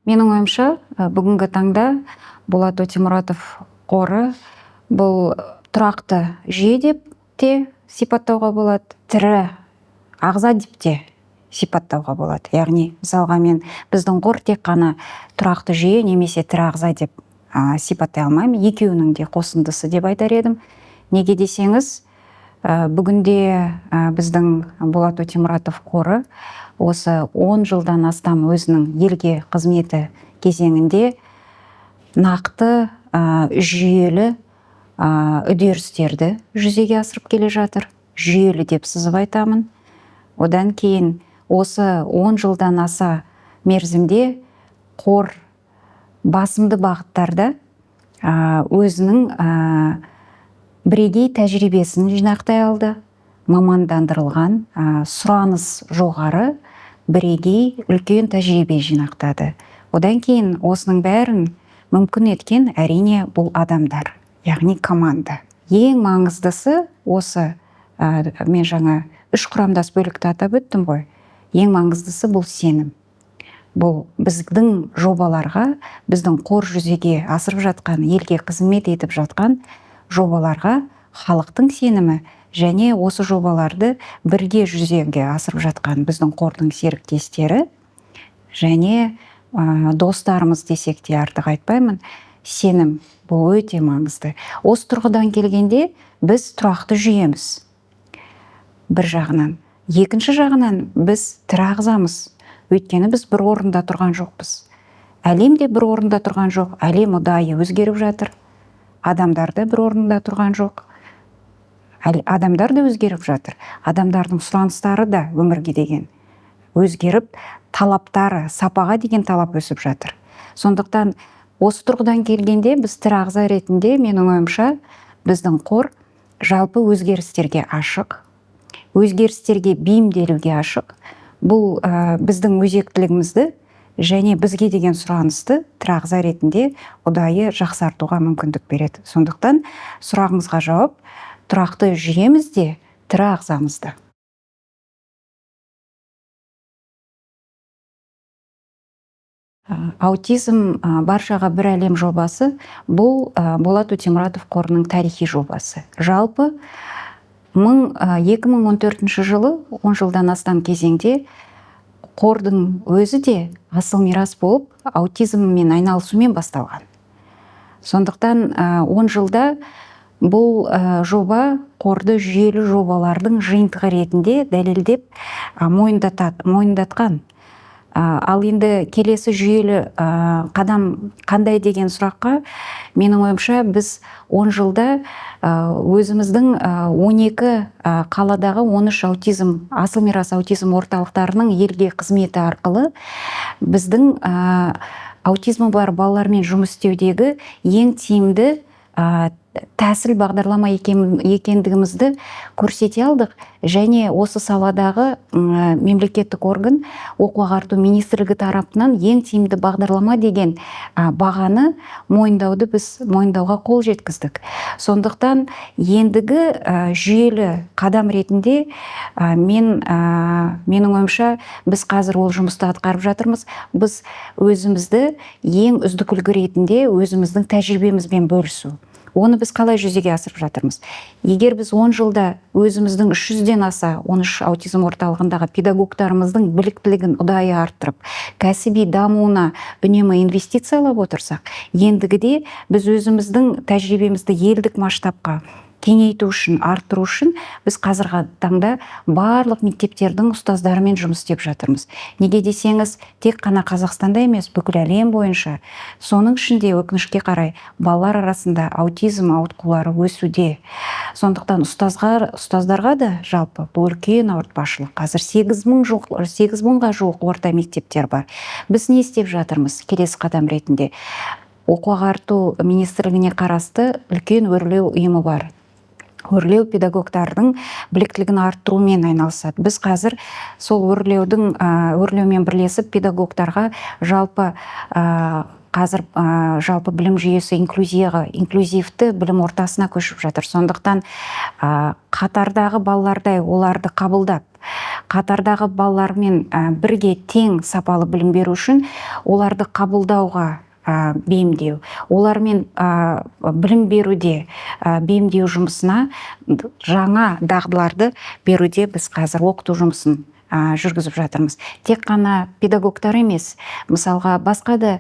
Менің ойымша, бүгінгі таңда Болат Өтемұратов қоры бұл тұрақты жүйе деп те сипаттауға болады, тірі ағза деп те сипаттауға болады. Яғни, мысалға мен біздің қор тек қана тұрақты жүйе немесе тірі ағза деп сипаттай алмаймын. Екеуінің де қосындысы деп айтар едім. Неге десеңіз, бүгінде біздің Болат Өтемұратов қоры осы 10 жылдан астам өзінің елге қызметі кезеңінде нақты жүйелі үдерістерді жүзеге асырып келе жатыр. Жүйелі деп сызып айтамын. Одан кейін осы 10 жылдан аса мерзімде қор басымды бағыттарда өзінің бірегей тәжірибесін жинақтай алды. Мамандандырылған, сұраныс жоғары, бірегей үлкен тәжірибе жинақтады. Одан кейін осының бәрін мүмкін еткен әрине бұл адамдар, яғни команда. Ең маңыздысы осы, мен жаңа 3 құрамдас бөлікті атап өттім ғой. Ең маңыздысы бұл сенім. Бұл біздің жобаларға, біздің қор жүзеге асырып жатқан, елге қызмет етіп жатқан жобаларға халықтың сенімі және осы жобаларды бірге жүзеге асырып жатқан біздің қордың серіктестері және достарымыз десек те артық айтпаймын, сенім бұл өте маңызды. Осы тұрғыдан келгенде біз тұрақты жүйеміз. Бір жағынан. Екінші жағынан біз тірі ағзамыз. Өйткені біз бір орында тұрған жоқпыз. Әлем де бір орында тұрған жоқ. Әлем ұдайы өзгеріп жатыр. Адамдар да бір орында тұрған жоқ. Адамдар да өзгеріп жатыр. Адамдардың сұраныстары да өмірге деген өзгеріп, талаптары, сапаға деген талап өсіп жатыр. Сондықтан осы тұрғыдан келгенде біз тірі ағза ретінде, менің ойымша, біздің қор жалпы өзгерістерге ашық, өзгерістерге бейімделуге ашық. Бұл біздің өзектілігімізді және бізге деген сұранысты тірі ағза ретінде ұдайы жақсартуға мүмкіндік береді. Сондықтан сұрағыңызға жауап, тұрақты жүйеміз де, тірі ағзамыз да. Аутизм баршаға бір әлем жобасы, бұл Болат Өтемұратов қорының тарихи жобасы. Жалпы 2014 жылы 10 жылдан астам кезеңде қордың өзі де асыл мирас болып аутизммен айналысумен басталған. Сондықтан 10 жылда бұл жоба қорды жүйелі жобалардың жиынтығы ретінде дәлелдеп мойындатқан. Ал енді келесі жүйелі қадам қандай деген сұраққа, менің ойымша, біз 10 жылда өзіміздің 12 қаладағы 13 аутизм, асыл мирас аутизм орталықтарының елге қызметі арқылы біздің аутизмі бар балалармен жұмыс істеудегі ең тиімді тәсіл бағдарлама екендігімізді көрсете алдық. Және осы саладағы мемлекеттік орган, оқу-ағарту министрлігі тарапынан ең тиімді бағдарлама деген бағаны мойындауға қол жеткіздік. Сондықтан ендігі жүйелі қадам ретінде менің ойымша, біз қазір ол жұмысты атқарып жатырмыз. Біз өзімізді ең үздік үлгі ретінде өзіміздің тәжірибемізбен бөлісу. Оны біз қалай жүзеге асырып жатырмыз? Егер біз 10 жылда өзіміздің 300-ден аса 13 аутизм орталығындағы педагогтарымыздың біліктілігін ұдайы арттырып, кәсіби дамуына үнемі инвестициялап отырсақ, ендігіде біз өзіміздің тәжірибемізді елдік масштабқа кеңейту үшін, арттыру үшін біз қазіргі таңда барлық мектептердің ұстаздарымен жұмыс істеп жатырмыз. Неге десеңіз, тек қана Қазақстанда емес, бүкіл әлем бойынша, соның ішінде өкінішке қарай балалар арасында аутизм ауытқулары өсуде. Сондықтан ұстаздарға да жалпы бұл үлкен ауыртпашылық. Қазір 8 жуық орта мектептер бар. Біз не істеп жатырмыз келесі қадам ретінде? Оқу-ағарту министрлігіне қарасты үлкен өрлеу ұйымы бар. Өрлеу педагогтардың біліктілігін арттырумен айналысады. Біз қазір сол өрлеумен бірлесіп педагогтарға жалпы білім жүйесі инклюзивті білім ортасына көшіп жатыр. Сондықтан қатардағы балалардай оларды қабылдап, қатардағы балалармен бірге тең сапалы білім беру үшін оларды қабылдауға бейімдеу, олармен білім беруде бейімдеу жұмысына жаңа дағдыларды беруде біз қазір оқыту жұмысын жүргізіп жатырмыз. Тек қана педагогтар емес, мысалға басқа да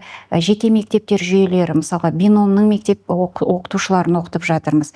жеке мектептер жүйелері, мысалға биномның мектеп оқытушыларын оқытып жатырмыз.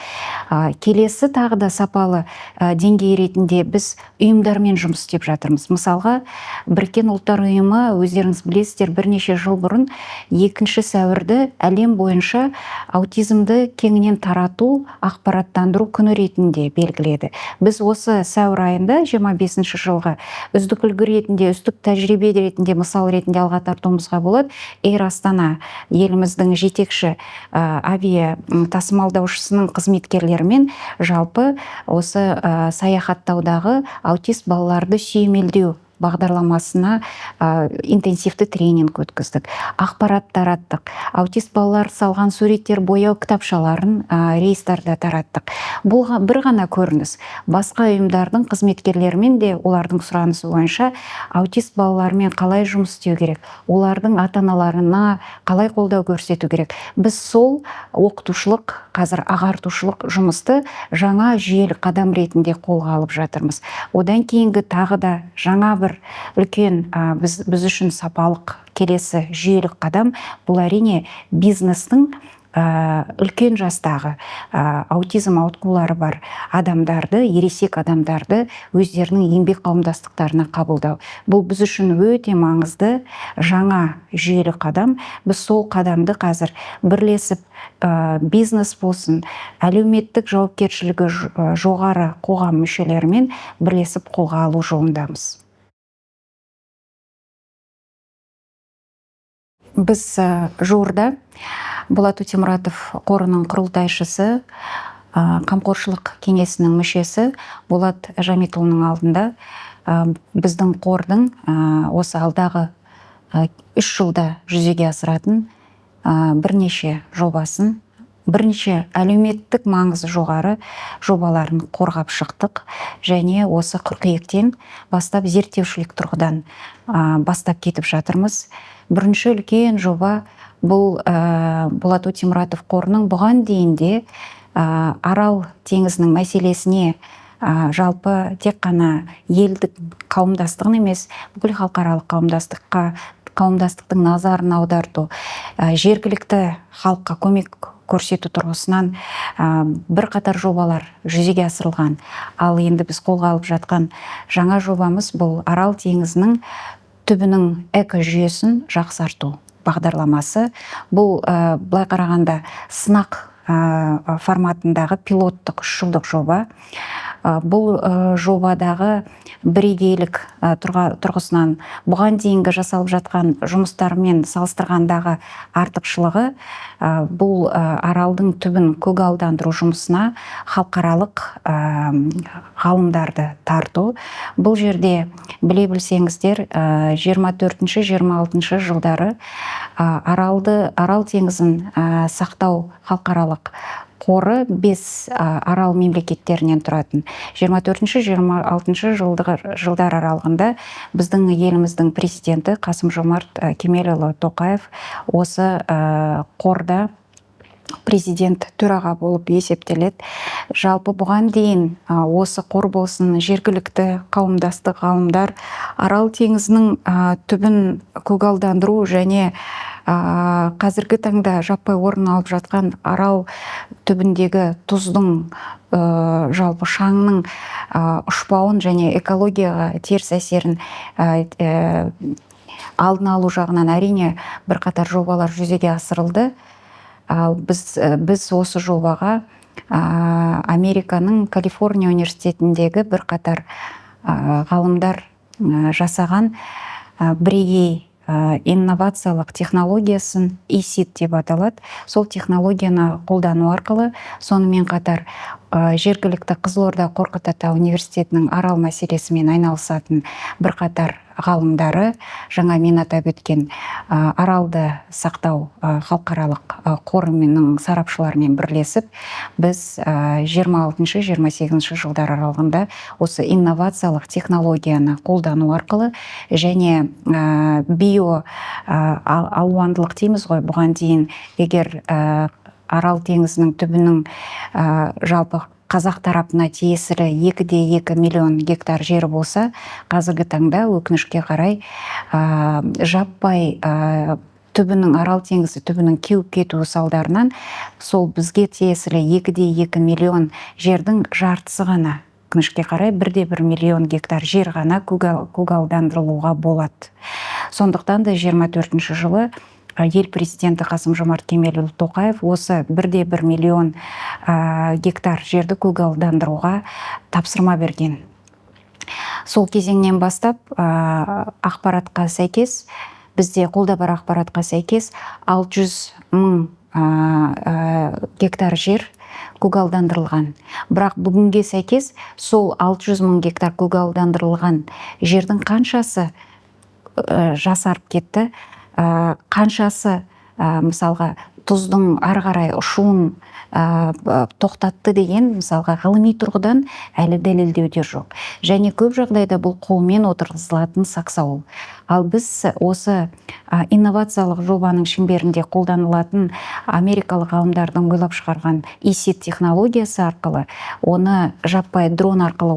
Келесі тағы да сапалы деңгей ретінде біз ұйымдармен жұмыс істеп жатырмыз. Мысалға Біріккен ұлттар ұйымы, өздеріңіз білесіздер, бірнеше жыл бұрын 2 сәуірді әлем бойынша аутизмді кеңінен тарату, ақпараттандыру күні ретінде белгіледі. Біз осы сәуір айында 25 жылға үздік үлгі ретінде, үздік тәжірибе ретінде, мысал ретінде алға тартуымызға болады. Эйр Астана еліміздің жетекші авиа тасымалдаушысының қызметкерлерімен жалпы осы саяхаттаудағы аутист балаларды сүйемелдеу бағдарламасына интенсивті тренинг өткіздік. Ақпарат тараттық. Аутист балалар салған суреттер бояу кітапшаларын рейстарда тараттық. Бұл бір ғана көрініс. Басқа ұйымдардың қызметкерлерімен де олардың сұранысы бойынша аутист балалармен қалай жұмыс істеу керек, олардың ата-аналарына қалай қолдау көрсету керек. Біз сол оқытушылық, қазір ағартушылық жұмысты жаңа жүйелі қадам ретінде қолға алып жатырмыз. Одан кейінгі тағы да жаңа бір үлкен біз үшін сапалық келесі жүйелік қадам, бұл әрине бизнестің үлкен жастағы аутизм ауытқулары бар адамдарды, ересек адамдарды өздерінің еңбек қауымдастықтарына қабылдау. Бұл біз үшін өте маңызды жаңа жүйелі қадам. Біз сол қадамды қазір бірлесіп бизнес болсын, әлеуметтік жауапкершілігі жоғары қоғам мүшелерімен бірлесіп қолға алу жолындамыз. Біз жуырда Болат Өтемұратов қорының құрылтайшысы, қамқоршылық кеңесінің мүшесі Болат Жамитұлының алдында біздің қордың осы алдағы 3 жылда жүзеге асыратын бірнеше жобасын, бірнеше әлеуметтік маңызы жоғары жобаларын қорғап шықтық, және осы қыркүйектен бастап зерттеушілік тұрғыдан бастап кетіп жатырмыз. Бірінші үлкен жоба бұл Болат Өтемұратов қорының бұған дейінде Арал теңізінің мәселесіне жалпы тек қана елдік қауымдастығын емес, бүкіл халықаралық қауымдастықтың назарын аударту, жергілікті халыққа көмек көрсету тұрғысынан бірқатар жобалар жүзеге асырылған. Ал енді біз қолға алып жатқан жаңа жобамыз бұл Арал теңізінің түбінің экожүйесін жақсарту бағдарламасы. Бұл былай қарағанда сынақ форматындағы пилоттық 3 жылдық жоба. Бұл жобадағы бірегейлік тұрғысынан бұған дейінгі жасалып жатқан жұмыстармен салыстырғандағы артықшылығы бұл Аралдың түбін көгалдандыру жұмысына халықаралық ғалымдарды тарту. Бұл жерде біле білсеңіздер 24-26 жылдары Арал теңізін сақтау халықаралық қоры 5 арал мемлекеттерінен тұратын. 24-26 жылдар аралығында біздің еліміздің президенті Қасым-Жомарт Кемелұлы Тоқаев осы қорда президент төраға болып есептеледі. Жалпы бұған дейін осы қор болсын, жергілікті қауымдастық ғалымдар Арал теңізінің түбін көгалдандыру және қазіргі таңда жаппай орын алып жатқан Арал түбіндегі тұздың жалпы шаңның ұшпауын және экологияға теріс әсерін алдын алу жағынан әрине бірқатар жобалар жүзеге асырылды. Біз осы жобаға Американың Калифорния университетіндегі бірқатар ғалымдар жасаған бірегей инновациялық технологиясын ИСИД деп аталады. Сол технологияны қолдану арқылы сонымен қатар жергілікті Қызылорда Қорқыт Ата университетінің Арал мәселесімен айналысатын бірқатар ғалымдары, жаңа мен атап өткен аралды сақтау халықаралық қорының сарапшыларымен бірлесіп, біз 26-28 жылдар аралығында осы инновациялық технологияны қолдану арқылы және био алуандылық дейміз ғой, бұған дейін егер Арал теңізінің түбінің жалпы Қазақ тарапына тиесілі 2,2 миллион гектар жері болса, қазіргі таңда өкінішке қарай жаппай түбінің, Арал теңізі түбінің кеуіп кетуі салдарынан сол бізге тиесілі 2,2 миллион жердің жартысы ғана, өкінішке қарай 1,1 миллион гектар жер ғана көгалдандырылуға болады. Сондықтан да 24-ші жылы ел президенті Қасым-Жомарт Кемелұлы Тоқаев осы 1,1 миллион гектар жерді көгалдандыруға тапсырма берген. Сол кезеңнен бастап ақпаратқа сәйкес, бізде қолда бар ақпаратқа сәйкес 600 мың гектар жер көгалдандырылған. Бірақ бүгінге сәйкес сол 600 мың гектар көгалдандырылған жердің қаншасы жасарып кетті, қаншасы мысалға тұздың ары қарай ұшуын тоқтатты деген мысалға ғылыми тұрғыдан әлі дәлелдеуде жоқ. Және көп жағдайда бұл қолмен отырғызылатын саксауыл. Ал біз осы инновациялық жобаның шеңберінде қолданылатын америкалық ғалымдардың ойлап шығарған ИСИТ технологиясы арқылы оны жаппай дрон арқылы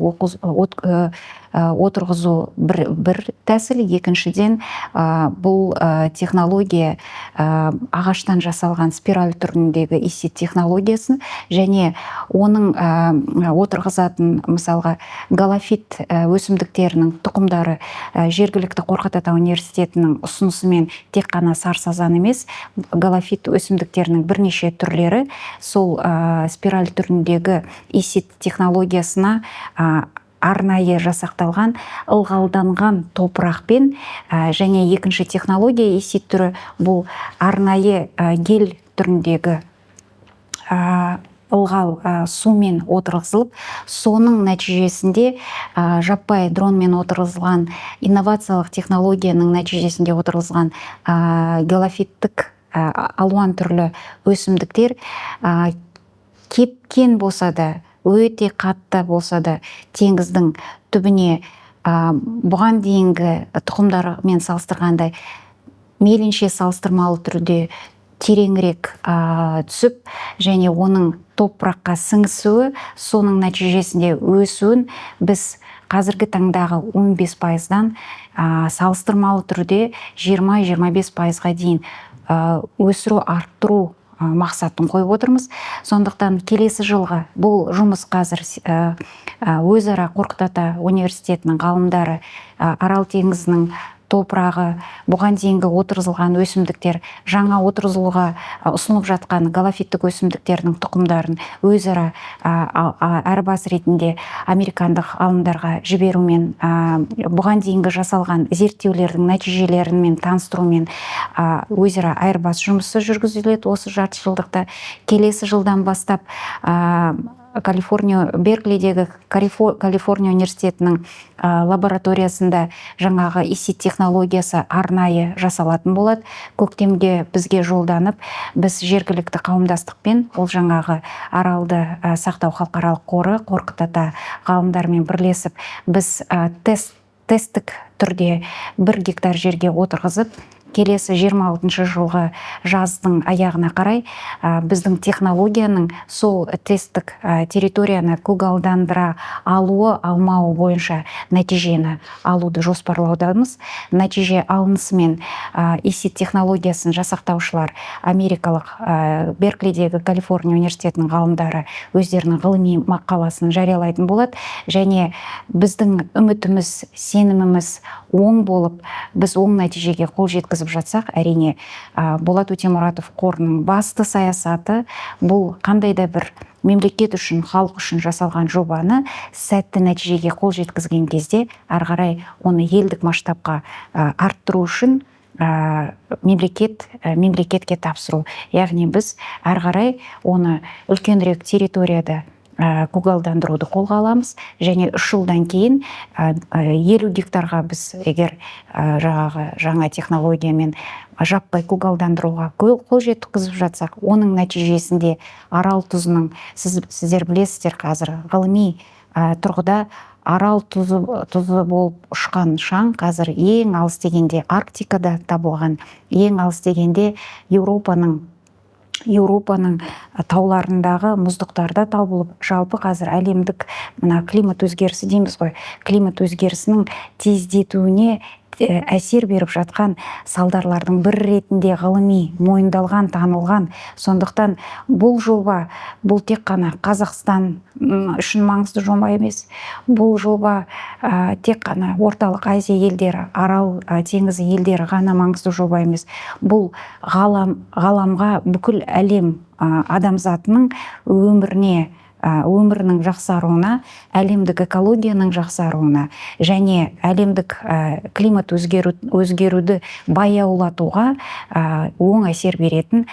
отырғызу бір тәсіл. Екіншіден, бұл технология ағаштан жасалған спираль түріндегі ИСИТ технологиясын және оның отырғызатын мысалға галофит өсімдіктерінің тұқымдары жергілікті Қорқат Ата университетінің ұсынысымен тек қана сарсазан емес, галофит өсімдіктерінің бірнеше түрлері сол спираль түріндегі ИСИТ технологиясына арнайы жасақталған ылғалданған топырақпен, және екінші технология ИСИТ түрі бұл арнайы гель түріндегі ылғал сумен отырғызылып, соның нәтижесінде жаппай дронмен отырғызылған инновациялық технологияның нәтижесінде отырғызылған галофиттік алуан түрлі өсімдіктер кепкен болса да, өте қатты болса да теңіздің түбіне бұған дейінгі тұқымдармен салыстырғанда мейлінше салыстырмалы түрде тереңірек түсіп, және оның топыраққа сіңісуі, соның нәтижесінде өсуін біз қазіргі таңдағы 15%-дан салыстырмалы түрде 20-25%-ға дейін өсіру, арттыру мақсатын қойып отырмыз. Сондықтан келесі жылға бұл жұмыс қазір өзара Қорқыт Ата университетінің ғалымдары Арал теңізінің топырағы, бұған дейінгі отырғызылған өсімдіктер, жаңа отырғызылуға ұсынылып жатқан галофиттік өсімдіктердің тұқымдарын өзара әрбас ретінде американдық ғалымдарға жіберумен, бұған дейінгі жасалған зерттеулердің нәтижелерімен таныстырумен өзара айырбас жұмысы жүргізіледі осы жарты жылдықта. Келесі жылдан бастап Берклидегі Калифорния университетінің лабораториясында жаңағы ИСИТ технологиясы арнайы жасалатын болады. Көктемге бізге жолданып, біз жергілікті қауымдастықпен ол жаңағы Аралды сақтау халықаралық қоры Қорқыт Ата ғалымдармен бірлесіп, біз тесттік түрде 1 гектар жерге отырғызып, келесі 26-шы жылғы жаздың аяғына қарай біздің технологияның сол тесттік территорияны көгалдандыра алуы, алмауы бойынша нәтижені алуды жоспарлаудамыз. Нәтиже алынысымен ИСИТ технологиясын жасақтаушылар америкалық Берклидегі Калифорния университетінің ғалымдары өздерінің ғылыми мақаласын жариялайтын болады. Және біздің үмітіміз, сеніміміз оң болып, біз оң нәтижеге қол жеткізіп жатсақ, әрине Болат Өтемұратов қорының басты саясаты бұл қандай да бір мемлекет үшін, халық үшін жасалған жобаны сәтті нәтижеге қол жеткізген кезде ары қарай оны елдік масштабқа арттыру үшін мемлекетке тапсыру. Яғни біз ары қарай оны үлкенірек территорияда көгалдандыруды қолға аламыз, және 3 жылдан кейін 50 гектарға біз егер жаңа технологиямен жаппай көгалдандыруға қол жеткізіп жатсақ, оның нәтижесінде арал тұзының, сіздер білесіздер, қазір ғылыми тұрғыда арал тұзы болып ұшқан шаң қазір ең алыс дегенде Арктикада табылған, ең алыс дегенде Еуропаның тауларындағы мұздықтарда табылып, жалпы қазір әлемдік климат өзгерісі дейміз ғой, климат өзгерісінің тездетуіне әсер беріп жатқан салдарлардың бір ретінде ғылыми мойындалған, танылған. Сондықтан бұл жоба, бұл тек қана Қазақстан үшін маңызды жоба емес. Бұл жоба тек қана орталық Азия елдері, Арал теңізі елдері ғана маңызды жоба емес. Бұл ғаламға, бүкіл әлем адамзатының өмірінің жақсаруына, әлемдік экологияның жақсаруына және әлемдік климат өзгеруді баяулатуға оң әсер беретін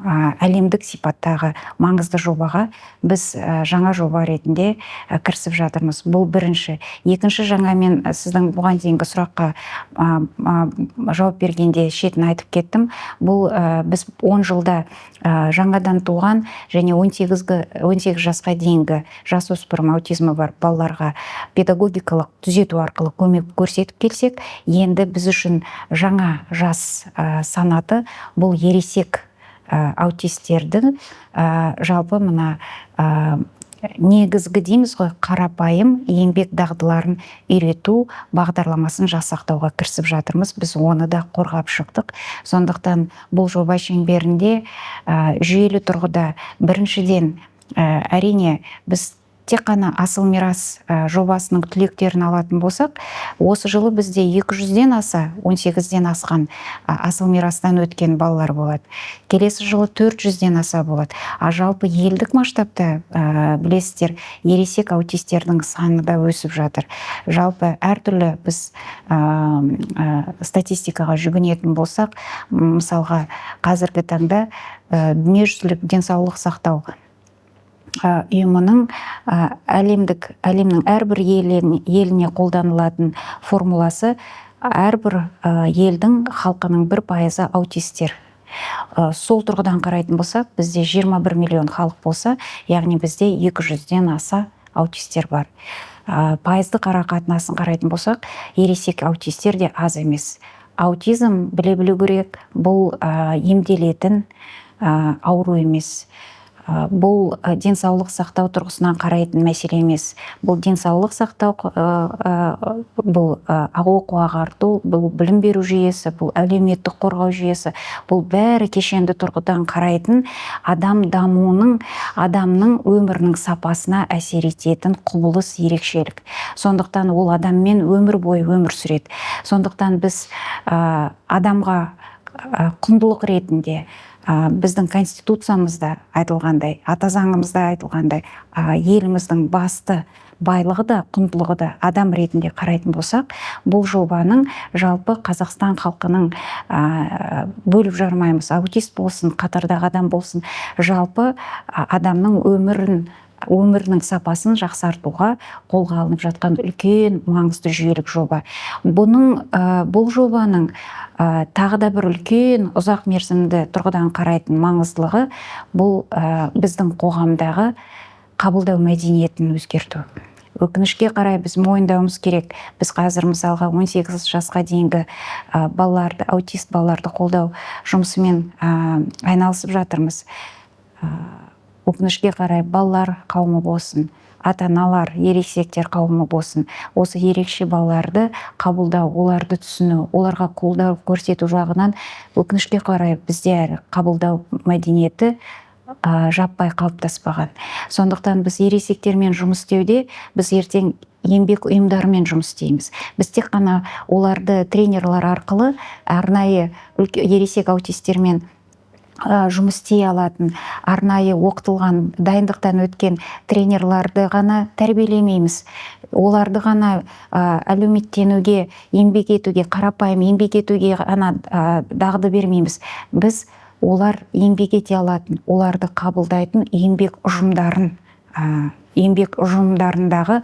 әлемдік сипаттағы маңызды жобаға біз жаңа жоба ретінде кірісіп жатырмыз. Бұл бірінші. Екінші, жаңа мен сіздің бұған дейінгі сұраққа жауап бергенде шетін айтып кеттім. Бұл біз 10 жылда жаңадан туған және 18 жасқа дейінгі жасөспірім аутизмі бар балаларға педагогикалық түзету арқылы көмек көрсетіп келсек, енді біз үшін жаңа жас санаты бұл ересек аутистердің жалпы негізгі дейміз ғой, қарапайым еңбек дағдыларын үйрету бағдарламасын жасақтауға кірісіп жатырмыз. Біз оны да қорғап шықтық. Сондықтан бұл жоба шеңберінде жүйелі тұрғыда біріншіден әрине біз тек қана Асыл мирас жобасының түлектерін алатын болсақ, осы жылы бізде 200-ден аса, 18-ден асқан Асыл мирастан өткен балалар болады. Келесі жылы 400-ден аса болады. Жалпы елдік масштабта білесіздер, ересек аутистердің саны да өсіп жатыр. Жалпы әртүрлі біз статистикаға жүгінетін болсақ, мысалға қазіргі таңда дүниежүзілік денсаулық сақтау ұйымының әлемнің әрбір еліне қолданылатын формуласы әрбір елдің халқының 1% аутистер. Сол тұрғыдан қарайтын болсақ, бізде 21 миллион халық болса, яғни бізде 200-ден аса аутистер бар. Пайыздық арақатынасын қарайтын болсақ, ересек аутистер де аз емес. Аутизм білу керек, бұл емделетін ауру емес. Бұл денсаулық сақтау тұрғысынан қарайтын мәселе емес. Бұл денсаулық сақтау, бұл оқу ағарту, бұл білім беру жүйесі, бұл әлеуметтік қорғау жүйесі, бұл бәрі кешенді тұрғыдан қарайтын адам дамуының, адамның өмірінің сапасына әсер ететін құбылыс, ерекшелік. Сондықтан ол адаммен өмір бойы өмір сүреді. Сондықтан біз адамға құндылық ретінде біздің конституциямызда айтылғандай, ата заңымызда айтылғандай, еліміздің басты байлығы да, құндылығы да адам ретінде қарайтын болсақ, бұл жобаның жалпы Қазақстан халқының бөліп жармаймыз, аутист болсын, қатардағы адам болсын, жалпы адамның өмірінің сапасын жақсартуға қолға алынып жатқан үлкен маңызды жүйелік жоба. Бұл жобаның тағы да бір үлкен ұзақ мерзімді тұрғыдан қарайтын маңыздылығы бұл біздің қоғамдағы қабылдау мәдениетін өзгерту. Өкінішке қарай біз мойындауымыз керек. Біз қазір мысалға 18 жасқа дейінгі аутист балаларды қолдау жұмысымен айналысып жатырмыз. Өкінішке қарай балалар қауымы болсын, ата-аналар, ересектер қауымы болсын, осы ерекше балаларды қабылдау, оларды түсіну, оларға қолдау көрсету жағынан өкінішке қарай бізде қабылдау мәдениеті жаппай қалыптаспаған. Сондықтан біз ересектермен жұмыс істеуде, біз ертең еңбек ұйымдарымен жұмыс істейміз. Біз тек қана оларды тренерлар арқылы арнайы ересек аутистермен жұмыс істей алатын, арнайы оқытылған, дайындықтан өткен тренерларды ғана тәрбиелемейміз. Оларды ғана әлеуметтенуге, еңбек етуге, қарапайым еңбек етуге ғана дағды бермейміз. Біз олар еңбек ете алатын, оларды қабылдайтын еңбек ұжымдарындағы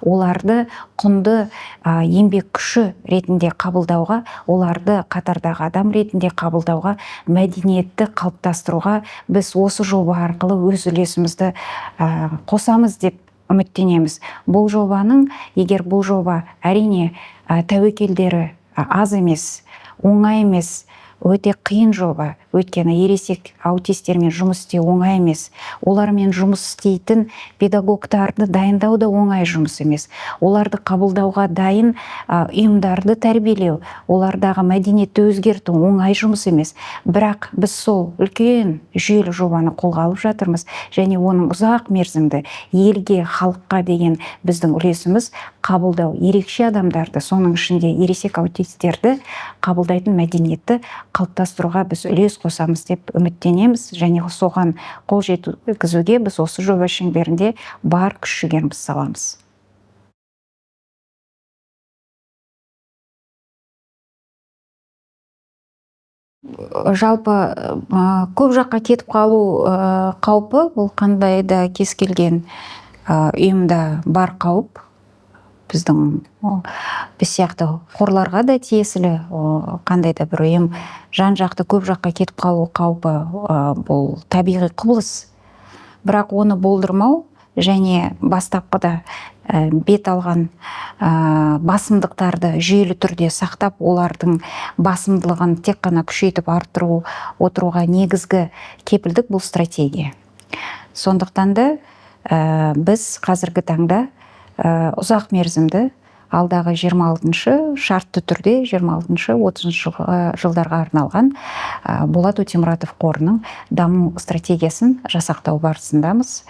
оларды құнды еңбек күші ретінде қабылдауға, оларды қатардағы адам ретінде қабылдауға, мәдениетті қалыптастыруға біз осы жоба арқылы өз үлесімізді қосамыз деп үміттенеміз. Бұл жобаның, егер бұл жоба әрине тәуекелдері аз емес, оңай емес, өте қиын жоба. Өйткені ересек аутистермен жұмыс істеу оңай емес. Олармен жұмыс істейтін педагогтарды дайындау да оңай жұмыс емес. Оларды қабылдауға дайын ұйымдарды тәрбиелеу, олардағы мәдениетті өзгерту оңай жұмыс емес. Бірақ біз сол үлкен жүйелі жобаны қолға алып жатырмыз, және оның ұзақ мерзімді елге, халыққа деген біздің үлесіміз қабылдау, ерекше адамдарды, соның ішінде ересек аутистерді қабылдайтын мәдениетті қалыптастыруға біз үлес қосамыз деп үміттенеміз, және соған қол жеткізуге біз осы жоба шеңберінде бар күш-жігерімізді саламыз. Жалпы көп жаққа кетіп қалу қаупі, бұл қандай да кез келген ұйымда бар қауіп. Біз сияқты қорларға да тиесілі, қандай да бір ұйым жан-жақты көп жаққа кетіп қалу қаупі бұл табиғи құбылыс. Бірақ оны болдырмау және бастапқыда бет алған басымдықтарды жүйелі түрде сақтап, олардың басымдылығын тек қана күшейтіп арттыру отыруға негізгі кепілдік бұл стратегия. Сондықтан да біз қазіргі таңда ұзақ мерзімді алдағы 26-шы шартты түрде 26-30 жылдарға арналған Болат Өтемұратов қорының даму стратегиясын жасақтау барысындамыз.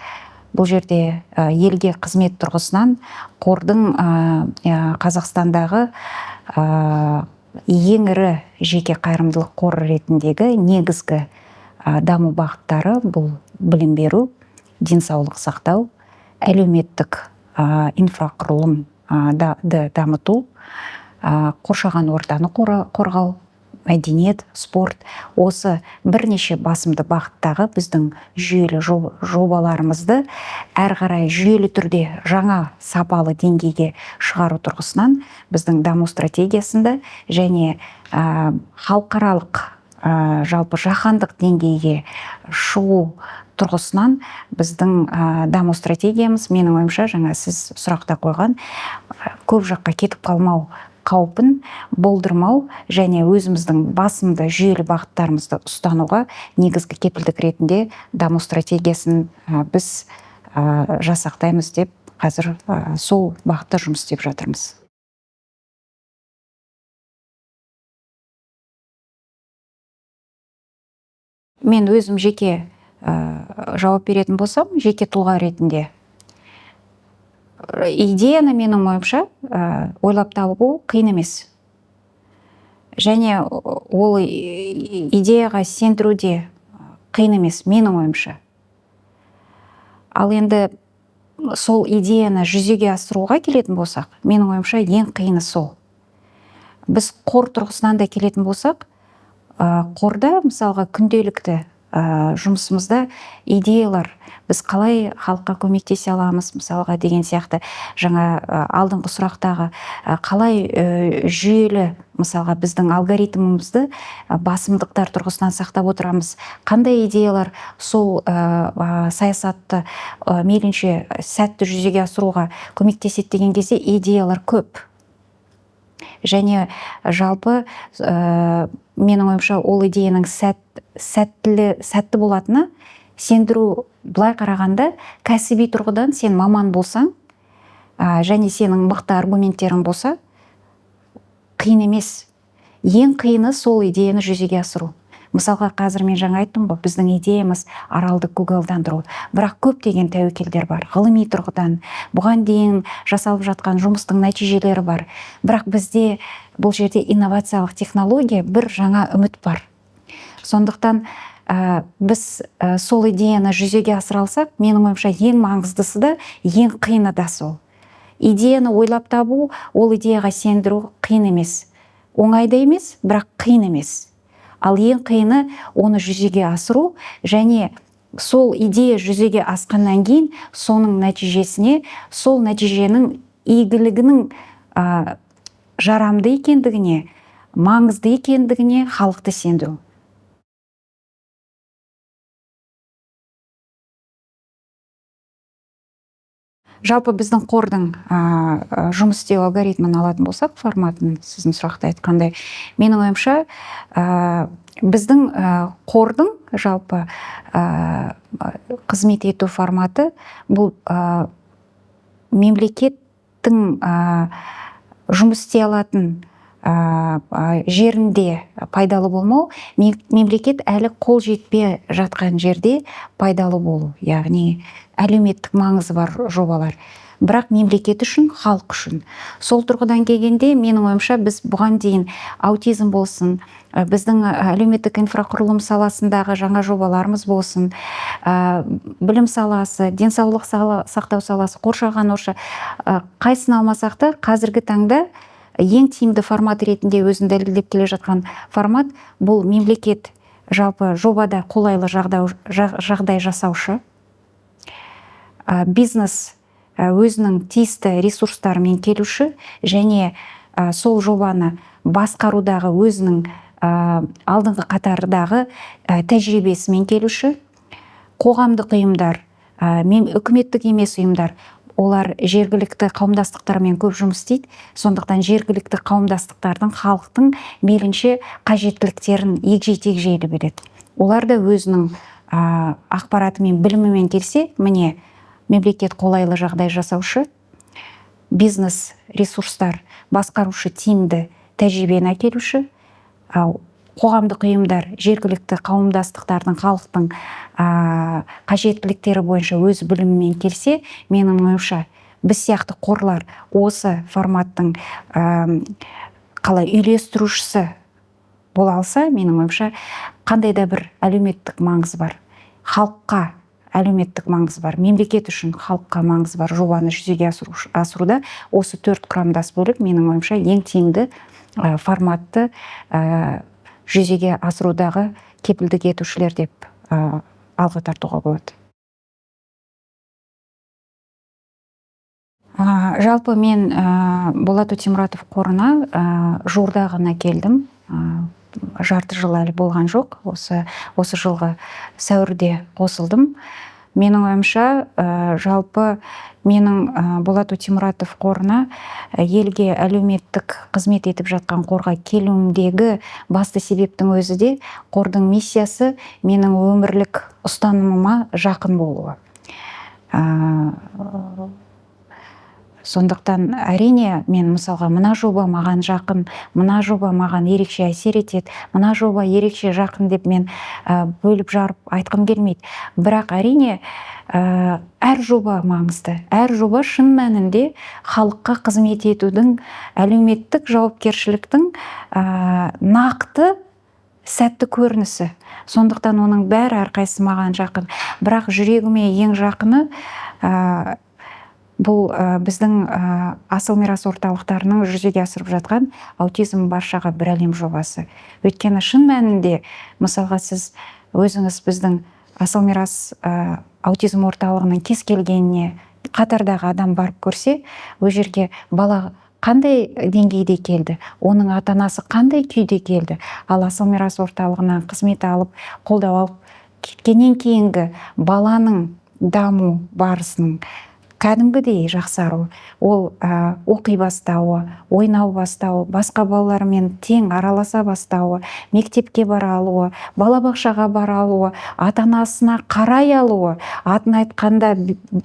Бұл жерде елге қызмет тұрғысынан қордың Қазақстандағы ең ірі жеке қайырымдылық қоры ретіндегі негізгі даму бағыттары бұл білім беру, денсаулық сақтау, әлеуметтік инфрақұрылымды дамыту, қоршаған ортаны қорғау, мәдениет, спорт, осы бірнеше басымды бағыттағы біздің жүйелі жобаларымызды әрі қарай жүйелі түрде жаңа сапалы деңгейге шығару тұрғысынан біздің даму стратегиясында және халықаралық жалпы жаһандық деңгейге шығу тұрғысынан біздің даму стратегиямыз, менің ойымша, жаңа сіз сұрақта қойған көп жаққа кетіп қалмау қаупін болдырмау және өзіміздің басымды жүйелі бағыттарымызды ұстануға негізгі кепілдік ретінде даму стратегиясын біз жасақтаймыз деп қазір сол бағытта жұмыс істеп жатырмыз. Мен өзім жеке жауап беретін болсам, жеке тұлға ретінде идеяны, менің ойымша, ойлап табу қиын емес. Және ол идеяға сендіруде қиын емес, менің ойымша. Ал енді сол идеяны жүзеге асыруға келетін болсақ, менің ойымша, ең қиыны сол. Біз қор тұрғысынан да келетін болсақ, қорда мысалға күнделікті жұмысымызда идеялар, біз қалай халыққа көмектесе аламыз, мысалға деген сияқты, жаңа алдыңғы сұрақтағы қалай жүйелі, мысалға біздің алгоритмімізді басымдықтар тұрғысынан сақтап отырамыз, қандай идеялар сол саясатты мейлінше сәтті жүзеге асыруға көмектеседі деген кезде идеялар көп. Және жалпы менің ойымша, ол идеяның сәтті болатыны сендіру, былай қарағанда, кәсіби тұрғыдан сен маман болсаң және сенің мықты аргументтерің болса, қиын емес. Ең қиыны сол идеяны жүзеге асыру. Мысалға, қазір мен жаңа айттым ғой, біздің идеямыз аралды көгалдандыру. Бірақ көптеген тәуекелдер бар, ғылыми тұрғыдан, бұған дейін жасалып жатқан жұмыстың нәтижелері бар. Бірақ бізде бұл жерде инновациялық технология, бір жаңа үміт бар. Сондықтан біз сол идеяны жүзеге асыра алсақ, менің ойымша, ең маңыздысы да, ең қиыны да сол. Идеяны ойлап табу, ол идеяға сендіру қиын емес. Оңай да емес, бірақ қиын емес. ал ең қиыны оны жүзеге асыру, және сол идея жүзеге асқаннан кейін соның нәтижесіне, сол нәтиженің игілігінің жарамды екендігіне, маңызды екендігіне халықты сендіру. Жалпы біздің қордың жұмыс істеу алгоритмін алатын болсақ, форматын сіздің сұрақта айтқандай, менің ойымша біздің қордың жалпы қызмет ету форматы бұл мемлекеттің жұмыс істей алатын жерінде пайдалы болмау, мемлекет әлі қол жетпей жатқан жерде пайдалы болу, яғни әлеуметтік маңызы бар жобалар. Бірақ мемлекет үшін, халық үшін. Сол тұрғыдан келгенде, менің ойымша, біз бұған дейін аутизм болсын, біздің әлеуметтік инфрақұрылым саласындағы жаңа жобаларымыз болсын, білім саласы, денсаулық сақтау саласы, қоршаған орта, қайсын алмасақ та, қазіргі таңда ең тиімді формат ретінде өзін дәлелдеп келе жатқан формат бұл мемлекет жалпы жобада қолайлы жағдай жасаушы, бизнес өзінің тиісті ресурстарымен келуші, және сол жобаны басқарудағы өзінің алдыңғы қатардағы тәжірибесімен келуші, қоғамдық ұйымдар, үкіметтік емес ұйымдар, олар жергілікті қауымдастықтармен көп жұмыс істейді. Сондықтан жергілікті қауымдастықтардың, халықтың мейлінше қажеттіліктерін егжей-тегжейлі береді. Олар да өзінің ақпараты мен білімімен келсе, міне мемлекет қолайлы жағдай жасаушы, бизнес ресурстар басқарушы, тиімді тәжірибені әкелуші, қоғамдық ұйымдар жергілікті қауымдастықтардың, халықтың қажеттіліктері бойынша өз білімімен келсе, менің ойымша, біз сияқты қорлар осы форматтың қалай үйлестірушісі бола алса, менің ойымша, қандай да бір әлеуметтік маңызы бар, халыққа әлеуметтік маңызы бар, мемлекет үшін халыққа маңызы бар жобаны жүзеге асыруда осы 4 құрамдас бөлік, менің ойымша, ең тиімді форматты жүзеге асырудағы кепілдік етушілер деп алға тартуға болады. Жалпы мен Болат Өтемұратов қорына жуырда ғана келдім. Жарты жыл әлі болған жоқ. Осы жылғы сәуірде қосылдым. Менің ойымша, жалпы менің Болат Өтемұратов қорына елге әлеуметтік қызмет етіп жатқан қорға келуімдегі басты себептің өзі де қордың миссиясы менің өмірлік ұстанымыма жақын болуы. Сондықтан әрине мен мысалға мына жоба маған жақын, мына жоба маған ерекше әсер етеді, мына жоба ерекше жақын деп мен бөліп жарып айтқым келмейді. Бірақ әрине әр жоба маңызды. Әр жоба шын мәнінде халыққа қызмет етудің, әлеуметтік жауапкершіліктің нақты сәтті көрінісі. Сондықтан оның бәрі әрқайсысы маған жақын. Бірақ жүрегіме ең жақыны бұл біздің асыл мирас орталықтарының жүзеге асырып жатқан аутизм баршаға бір әлем жобасы. Өйткені шын мәнінде, мысалға сіз өзіңіз біздің асыл мирас аутизм орталығының кез келгеніне қатардағы адам барып көрсе, ол жерге бала қандай деңгейде келді, оның ата-анасы қандай күйде келді, ал асыл мирас орталығынан қызмет алып, қолдау алып кеткеннен кейінгі баланың даму барысының кәдімгідей жақсару, ол оқи бастауы, ойнау бастауы, басқа балалармен тең араласа бастауы, мектепке бара алуы, балабақшаға бара алуы, ата-анасына қарай алуы, атын айтқанда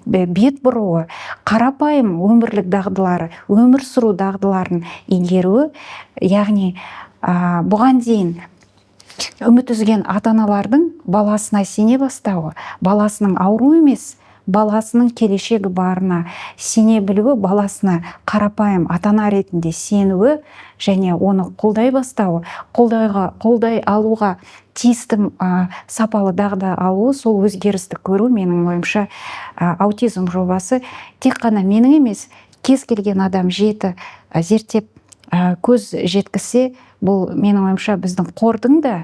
бет бұруы, қарапайым өмірлік дағдылары, өмір сүру дағдыларын игеруі, яғни бұған дейін үміт үзген ата-аналардың баласына сене бастауы, баласының ауру емес, баласының келешегі барына сене білуі, баласына қарапайым ата-ана ретінде сенуі және оны қолдай бастауы, қолдай алуға тиісті сапалы дағды алуы, сол өзгерісті көру, менің ойымша, аутизм жобасы тек қана менің емес, кез келген адам зерттеп көз жеткізсе, бұл менің ойымша біздің қордың да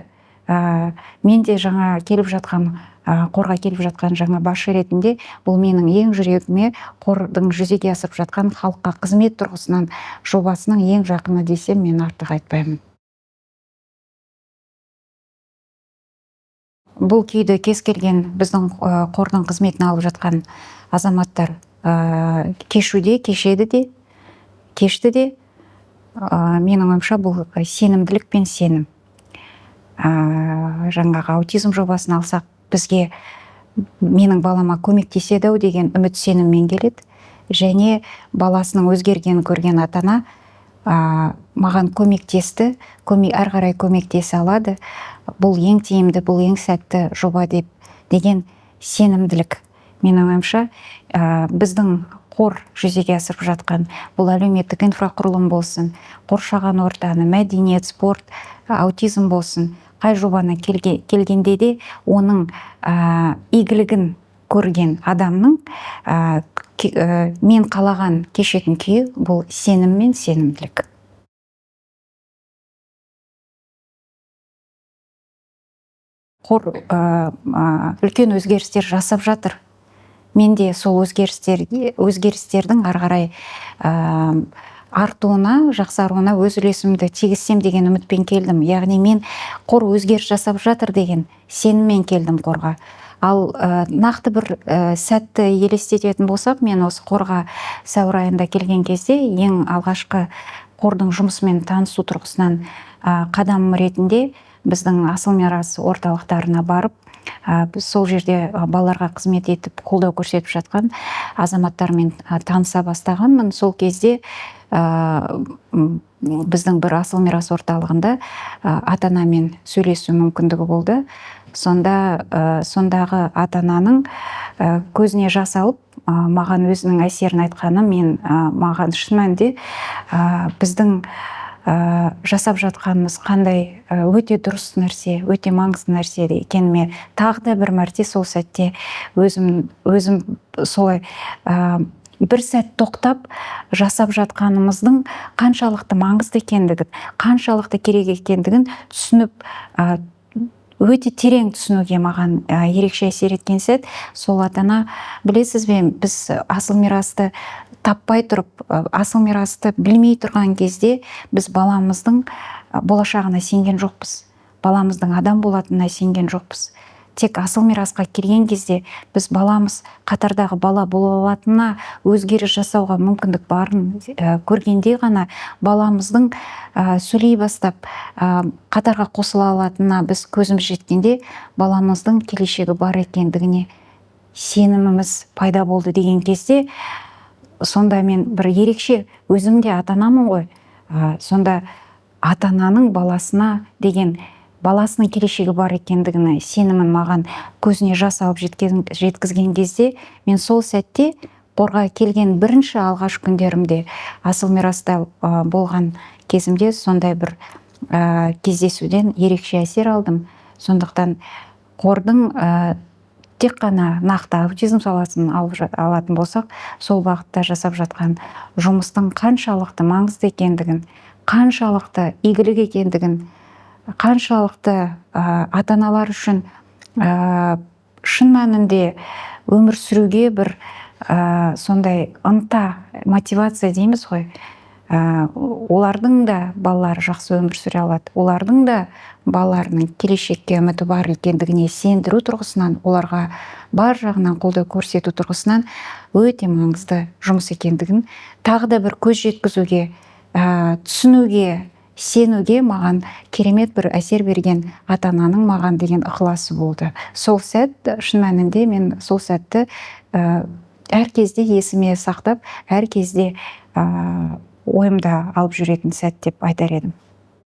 мен де жаңа келіп жатқан қорға келіп жатқан жаңа басшы ретінде бұл менің ең жүрегіме қордың жүзеге асырып жатқан халыққа қызмет тұрғысынан жобасының ең жақыны десем мен артық айтпаймын. Бұл күйді кез келген біздің қордың қызметін алып жатқан азаматтар кешеді де, кешті де. Менің ойымша бұл сенімділік пен сенім. Жаңағы аутизм жобасын алсақ, бізге менің балама көмектеседі ау деген үміт сеніммен келеді. Және баласының өзгергенін көрген ата-ана маған көмектесті, әрі қарай көмектесе алады. Бұл ең тиімді, бұл ең сәтті жоба деген сенімділік. Менің ойымша біздің қор жүзеге асырып жатқан бұл әлеуметтік инфрақұрылым болсын, қоршаған ортаны, мәдениет, спорт, аутизм болсын, қай жобаны келгенде де оның игілігін көрген адамның мен қалаған кешетін күйі бұл сенім мен сенімділік. Қор үлкен өзгерістер жасап жатыр. Мен де сол өзгерістердің ары қарай артуына, жақсаруына өз үлесімді тигізсем деген үмітпен келдім. Яғни мен қор өзгеріс жасап жатыр деген сеніммен келдім қорға. Ал нақты бір сәтті елестететін болсақ, мен осы қорға сәуір айында келген кезде ең алғашқы қордың жұмысымен танысу тұрғысынан қадамым ретінде біздің асыл мирас орталықтарына барып, біз сол жерде балаларға қызмет етіп, қолдау көрсетіп жатқан азаматтармен таныса бастағанмын. Сол кезде біздің бір асыл мирас орталығында ата-анамен сөйлесу мүмкіндігі болды. Сондағы ата-ананың көзіне жас алып, маған өзінің әсерін айтқаны, маған шын мәнінде біздің жасап жатқанымыз қандай өте дұрыс нәрсе, өте маңызды нәрсе екеніме тағы да бір мәрте сол сәтте өзім солай бір сәт тоқтап жасап жатқанымыздың қаншалықты маңызды екендігін, қаншалықты керек екендігін түсініп, өте терең түсінуге маған ерекше әсер еткен сәт. Сол ата-ана, білесіз бе, біз асыл мирасты таппай тұрып, асыл мирасты білмей тұрған кезде біз баламыздың болашағына сенген жоқпыз. Баламыздың адам болатынына сенген жоқпыз. Тек асыл мирасқа келген кезде біз баламыз қатардағы бала бола алатынына, өзгеріс жасауға мүмкіндік барын көргенде ғана баламыздың сөйлей бастап, қатарға қосыла алатынына біз көзіміз жеткенде баламыздың келешегі бар екендігіне сеніміміз пайда болды деген кезде, сонда мен бір ерекше, өзім де ата-анамын ғой, сонда ата-ананың баласына деген баласының келешегі бар екендігіне сенімін маған көзіне жас алып жеткізген кезде, мен сол сәтте қорға келген бірінші алғаш күндерімде, асыл мираста болған кезімде сондай бір кездесуден ерекше әсер алдым. Сондықтан қордың тек қана нақты аутизм саласын алатын болсақ, сол бағытта жасап жатқан жұмыстың қаншалықты маңызды екендігін, қаншалықты игілік екендігін, қаншалықты ата-аналар үшін шын мәнінде өмір сүруге бір сондай ынта, мотивация дейміз ғой. Олардың да балалары жақсы өмір сүре алады. Олардың да балаларының келешекке үміті бар екендігіне сендіру тұрғысынан, оларға бар жағынан қолдау көрсету тұрғысынан өте маңызды жұмыс екендігін тағы да бір көз жеткізуге, түсінуге, сенуге маған керемет бір әсер берген ата-ананың маған деген ықыласы болды. Сол сәт, шын мәнінде мен сол сәтті әр кезде есіме сақтап, әр кезде ойымда алып жүретін сәт деп айтар едім.